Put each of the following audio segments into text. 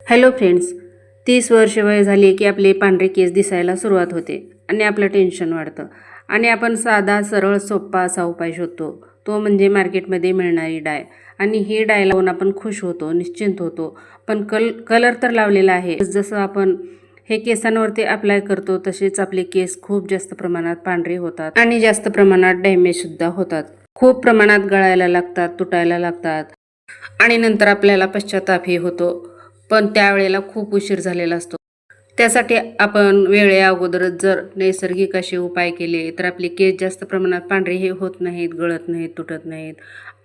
Hello friends, 30 वर्ष वय झाली की आपले पांढरे केस दिसायला सुरुवात होते आणि आपलं टेन्शन वाढतं आणि आपण साधा सरळ सोपा असा उपाय शोधतो. तो म्हणजे मार्केटमध्ये मिळणारी डाय. आणि ही डाय लावून आपण खुश होतो, निश्चिंत होतो. पण कलर तर लावलेला आहे. जसं आपण हे केसांवरती अप्लाय करतो तसेच आपले केस खूप जास्त प्रमाणात पांढरे होतात आणि जास्त प्रमाणात डॅमेज सुद्धा होतात. खूप प्रमाणात गळायला लागतात, तुटायला लागतात आणि नंतर आपल्याला पश्चातापही होतो. पण त्यावेळेला खूप उशीर झालेला असतो. त्यासाठी आपण वेळे अगोदरच जर नैसर्गिक असे उपाय केले तर आपले केस जास्त प्रमाणात पांढरे हे होत नाहीत, गळत नाहीत, तुटत नाहीत.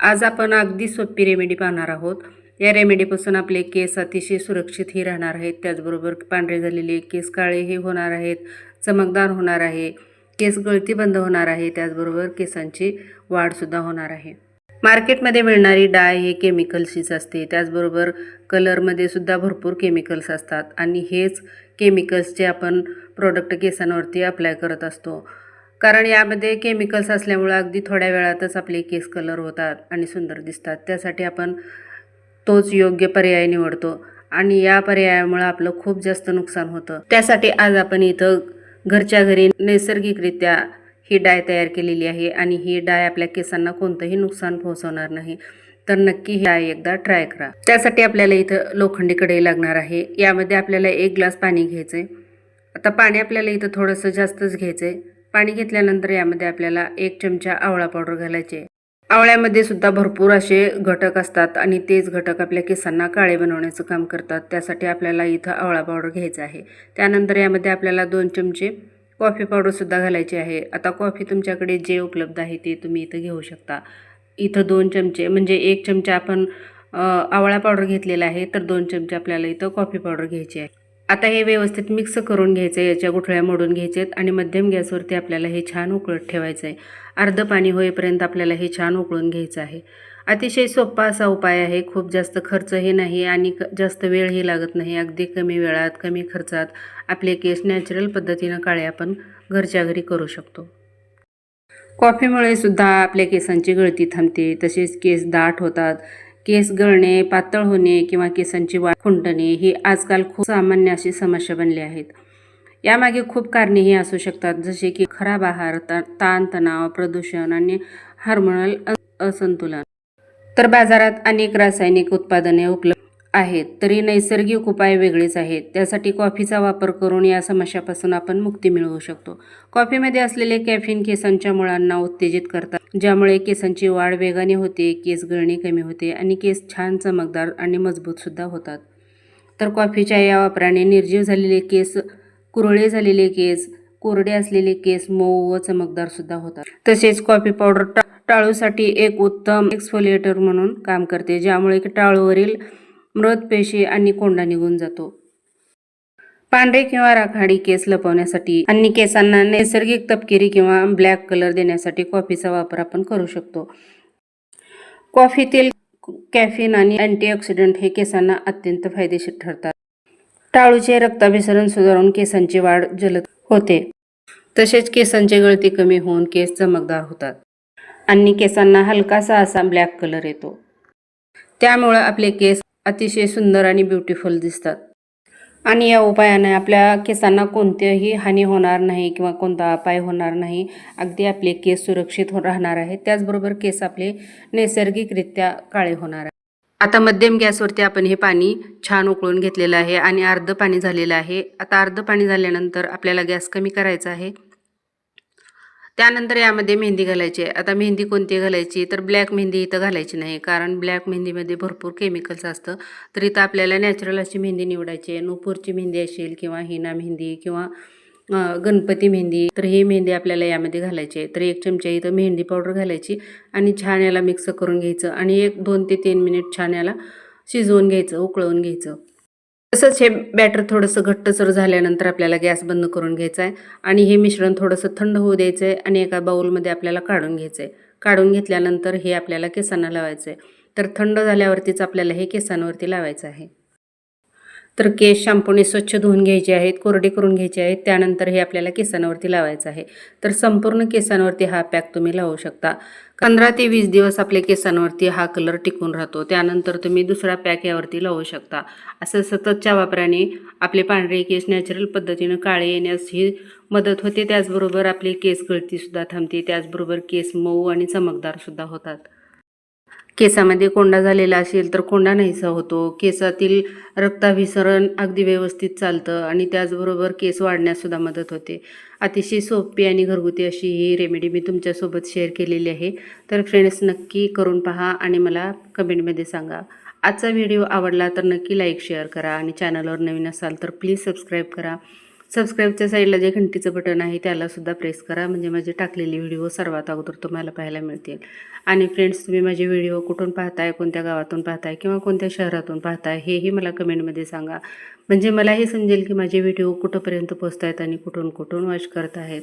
आज आपण अगदी सोपी रेमेडी पाहणार आहोत. या रेमेडीपासून आपले केस अतिशय सुरक्षितही राहणार आहेत. त्याचबरोबर पांढरे झालेले केस काळेही होणार आहेत, चमकदार होणार आहे, केस गळती बंद होणार आहे, त्याचबरोबर केसांची वाढसुद्धा होणार आहे. मार्केटमध्ये मिळणारी डाय हे केमिकल्सचीच असते. त्याचबरोबर कलरमध्ये सुद्धा भरपूर केमिकल्स असतात आणि हेच केमिकल्सचे आपण प्रोडक्ट केसांवरती अप्लाय करत असतो. कारण यामध्ये केमिकल्स असल्यामुळे अगदी थोड्या वेळातच आपले केस कलर होतात आणि सुंदर दिसतात. त्यासाठी आपण तोच योग्य पर्याय निवडतो आणि या पर्यायामुळे आपलं खूप जास्त नुकसान होतं. त्यासाठी आज आपण इथं घरच्या घरी नैसर्गिकरित्या ही डाय तयार केलेली आहे आणि ही डाय आपल्या केसांना कोणतंही नुकसान पोहोचवणार नाही. तर नक्की ही डाय एकदा ट्राय करा. त्यासाठी आपल्याला इथं लोखंडी कढई लागणार आहे. यामध्ये आपल्याला 1 ग्लास पाणी घ्यायचं आहे. आता पाणी आपल्याला इथं थोडंसं जास्तच घ्यायचं आहे. पाणी घेतल्यानंतर यामध्ये आपल्याला 1 चमचा आवळा पावडर घालायचे. आवळ्यामध्ये सुद्धा भरपूर असे घटक असतात आणि तेच घटक आपल्या केसांना काळे बनवण्याचं काम करतात. त्यासाठी आपल्याला इथं आवळा पावडर घ्यायचा आहे. त्यानंतर यामध्ये आपल्याला 2 चमचे कॉफी पावडरसुद्धा घालायची आहे. आता कॉफी तुमच्याकडे जे उपलब्ध आहे ते तुम्ही इथं घेऊ शकता. इथं 2 चमचे म्हणजे 1 चमचा आपण आवळा पावडर घेतलेला आहे, तर 2 चमचे आपल्याला इथं कॉफी पावडर घ्यायची आहे. आता हे व्यवस्थित मिक्स करून घ्यायचं आहे. याच्या गुठळ्या मोडून घ्यायचे आहेत आणि मध्यम गॅसवरती आपल्याला हे छान उकळत ठेवायचं आहे. अर्ध पाणी होईपर्यंत आपल्याला हे छान उकळून घ्यायचं आहे. अतिशय सोपा असा उपाय आहे. खूप जास्त खर्चही नाही आणि जास्त वेळही लागत नाही. अगदी कमी वेळात, कमी खर्चात आपले केस नॅचरल पद्धतीनं काळे आपण घरच्या घरी करू शकतो. कॉफीमुळे सुद्धा आपल्या केसांची गळती थांबते, तसेच केस दाट होतात. केस गळणे, पातळ होणे किंवा केसांची वाढ खुंटणे ही आजकाल खूप सामान्य अशी समस्या बनली आहेत. यामागे खूप कारणेही असू शकतात, जसे की खराब आहार, ताणतणाव, प्रदूषण आणि हार्मोनल असंतुलन. तर बाजारात अनेक रासायनिक उत्पादने उपलब्ध आहेत, तरी नैसर्गिक उपाय वेगळेच आहेत. त्यासाठी कॉफीचा वापर करून या समस्यापासून आपण मुक्ती मिळवू शकतो. कॉफीमध्ये असलेले कॅफीन केसांच्या मुळांना उत्तेजित करतात, ज्यामुळे केसांची वाढ वेगाने होते, केस गळणे कमी होते आणि केस छान चमकदार आणि मजबूत सुद्धा होतात. तर कॉफीच्या या वापराने निर्जीव झालेले केस, कुरळे झालेले केस, कोरडे असलेले केस मऊ व चमकदार सुद्धा होतात. तसेच कॉफी पावडर टाळूसाठी एक उत्तम एक्सफोलिएटर म्हणून काम करते, ज्यामुळे टाळूवरील मृत पेशी आणि कोंडा निघून जातो. पांढरे किंवा राखाडी केस लपवण्यासाठी आणि केसांना नैसर्गिक तपकिरी किंवा ब्लॅक कलर देण्यासाठी कॉफीचा वापर आपण करू शकतो. कॉफीतील कॅफीन आणि अँटीऑक्सिडंट हे केसांना अत्यंत फायदेशीर ठरतात. टाळूचे रक्ताभिसरण सुधारून केसांची वाढ जलद होते. तसेच केसांची गळती कमी होऊन केस चमकदार होतात आणि केसांना हलकासा असा ब्लॅक कलर येतो. त्यामुळे आपले केस अतिशय सुंदर आणि ब्युटिफुल दिसतात आणि या उपायाने आपल्या केसांना कोणतीही हानी होणार नाही किंवा कोणता अपाय होणार नाही. अगदी आपले केस सुरक्षित राहणार आहेत. त्याचबरोबर केस आपले नैसर्गिकरित्या काळे होणार आहेत. आता मध्यम गॅसवरती आपण हे पाणी छान उकळून घेतलेलं आहे आणि अर्ध पाणी झालेलं आहे. आता अर्ध पाणी झाल्यानंतर आपल्याला गॅस कमी करायचा आहे. त्यानंतर यामध्ये मेहंदी घालायची आहे. आता मेहंदी कोणती घालायची, तर ब्लॅक मेहंदी इथं घालायची नाही, कारण ब्लॅक मेहंदीमध्ये भरपूर केमिकल्स असतं. तर इथं आपल्याला नॅचरल अशी मेहंदी निवडायची आहे. नुपूरची मेहंदी असेल किंवा हिना मेहंदी किंवा गणपती मेहंदी, तर ही मेहंदी आपल्याला यामध्ये घालायची आहे. तर 1 चमचा इथं मेहंदी पावडर घालायची आणि छान याला मिक्स करून घ्यायचं आणि 2 ते 3 मिनिट छान याला शिजवून घ्यायचं, उकळवून घ्यायचं. तसंच हे बॅटर थोडंसं घट्टसर झाल्यानंतर आपल्याला गॅस बंद करून घ्यायचा आहे आणि हे मिश्रण थोडंसं थंड होऊ द्यायचं आहे आणि एका बाउलमध्ये आपल्याला काढून घ्यायचं आहे. काढून घेतल्यानंतर हे आपल्याला केसांना लावायचं आहे. तर थंड झाल्यावरतीच आपल्याला हे केसांवरती लावायचं आहे. तर केस शॅम्पूने स्वच्छ धुवून घ्यायचे आहेत, कोरडे करून घ्यायचे आहेत. त्यानंतर हे आपल्याला केसांवरती लावायचं आहे. तर संपूर्ण केसांवरती हा पॅक तुम्ही लावू शकता. 15 ते 20 दिवस आपल्या केसांवरती हा कलर टिकून राहतो. त्यानंतर तुम्ही दुसरा पॅक यावरती लावू शकता. असं सततच्या वापराने आपले पांढरे केस नॅचरल पद्धतीनं काळे येण्यास ही मदत होते. त्याचबरोबर आपली केस गळतीसुद्धा थांबते. त्याचबरोबर केस मऊ आणि चमकदारसुद्धा होतात. केसामध्ये कोंडा झालेला असेल तर कोंडा नाहीसा होतो. केसातील रक्ताभिसरण अगदी व्यवस्थित चालतं आणि त्याचबरोबर केस वाढण्याससुद्धा मदत होते. अतिशय सोपी आणि घरगुती अशी ही रेमेडी मी तुमच्यासोबत शेअर केलेली आहे. तर फ्रेंड्स, नक्की करून पहा आणि मला कमेंटमध्ये सांगा. आजचा व्हिडिओ आवडला तर नक्की लाईक शेअर करा आणि चॅनलवर नवीन असाल तर प्लीज सबस्क्राईब करा. सबस्क्राईबच्या साईडला जे घंटीचं बटन आहे त्यालासुद्धा प्रेस करा, म्हणजे माझे टाकलेले व्हिडिओ सर्वात अगोदर तुम्हाला पाहायला मिळतील. आणि फ्रेंड्स, तुम्ही माझे व्हिडिओ कुठून पाहताय, कोणत्या गावातून पाहताय किंवा कोणत्या शहरातून पाहताय हेही मला कमेंटमध्ये सांगा, म्हणजे मलाही समजेल की माझे व्हिडिओ कुठंपर्यंत पोहोचत आहेत आणि कुठून कुठून वॉच करत आहेत.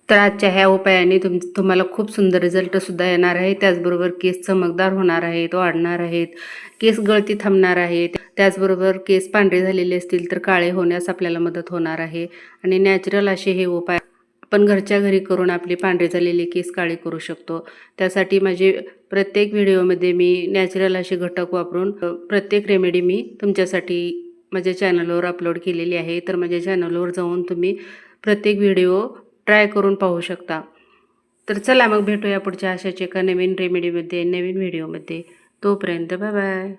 तर आजच्या ह्या उपायाने तुम्हाला खूप सुंदर रिझल्टसुद्धा येणार आहे. त्याचबरोबर केस चमकदार होणार आहेत, वाढणार आहेत, केस गळती थांबणार आहे. त्याचबरोबर केस पांढरे झालेले असतील तर काळे होण्यास आपल्याला मदत होणार आहे. आणि नॅचरल असे हे उपाय आपण घरच्या घरी करून आपले पांढरे झालेले केस काळे करू शकतो. त्यासाठी माझे प्रत्येक व्हिडिओमध्ये मी नॅचरल असे घटक वापरून प्रत्येक रेमेडी मी तुमच्यासाठी माझ्या चॅनलवर अपलोड केलेली आहे. तर माझ्या चॅनलवर जाऊन तुम्ही प्रत्येक व्हिडिओ ट्राय करून पाहू शकता. तर चला मग भेटूया पुढच्या अशाच एका नवीन रेमेडीमध्ये, नवीन व्हिडिओमध्ये. तोपर्यंत बाय बाय.